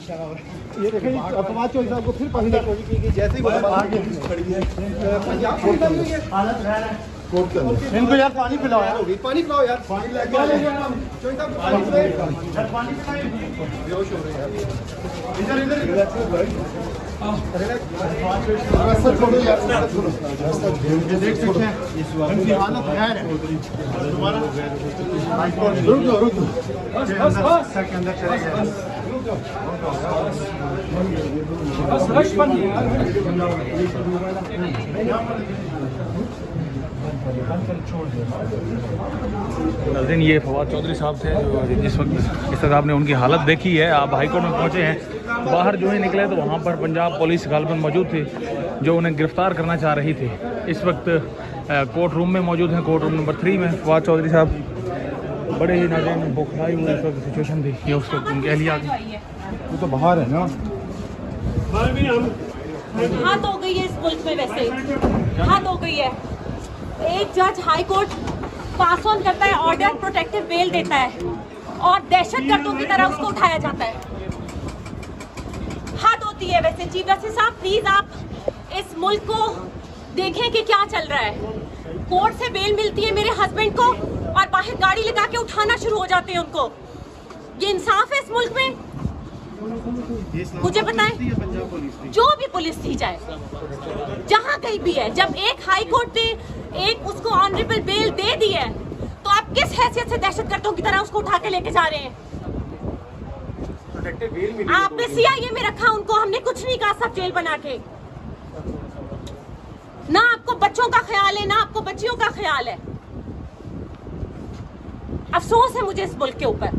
ये देखिए फवाद चौधरी साहब को फिर पकड़ने की कोशिश की गई, जैसे ही वो खड़ी है पंजाब से निकली हुई है हालत है कोर्ट के अंदर। इनको यार पानी पिलाओ यार, पानी पिलाओ यार, पानी लेके आ चौधरी साहब पानी पिलाओ, बेहोश हो रहे हैं यार। इधर रास्ता छोड़ो यार, रास्ता देख सकते हैं इनकी हालत खैर है। दोबारा रुक दो बस के अंदर चले गए। नाज़रीन ये फवाद चौधरी साहब थे जो जिस वक्त आपने उनकी हालत देखी है। आप हाईकोर्ट में पहुंचे हैं, बाहर जो ही निकले तो वहां पर पंजाब पुलिस गालबन मौजूद थी जो उन्हें गिरफ्तार करना चाह रही थी। इस वक्त कोर्ट रूम में मौजूद हैं, कोर्ट रूम नंबर 3 में। फवाद चौधरी साहब बड़े ही नाज़रीन बुखाई हुई इस वक्त सिचुएशन थी, ये उस वक्त उनकी अहलिया वो तो बाहर है ना, हाथ हो गई है इस मुल्क में, वैसे हाथ हो गई है। एक जज हाई कोर्ट पास ऑन करता है ऑर्डर, प्रोटेक्टिव बेल देता है और दहशतगर्दों की तरह उसको उठाया जाता है। हद होती है वैसे। चीफ जस्टिस साहब प्लीज आप इस मुल्क को देखें कि क्या चल रहा है। कोर्ट से बेल मिलती है मेरे हस्बैंड को और बाहर गाड़ी लगा के उठाना शुरू हो जाते हैं उनको। ये इंसाफ है इस मुल्क में? मुझे बताएं, जो भी पुलिस थी चाहे जहां कहीं भी है, जब एक हाई कोर्ट ने एक उसको ऑनरेबल बेल दे दी है तो आप किस हैसियत से दहशतगर्दों की तरह उसको उठा के लेके जा रहे हैं? आपने सीआईए में रखा उनको, हमने कुछ नहीं कहा, सब जेल बना के। ना आपको बच्चों का ख्याल है, ना आपको बच्चियों का ख्याल है। अफसोस है मुझे इस मुल्क के ऊपर।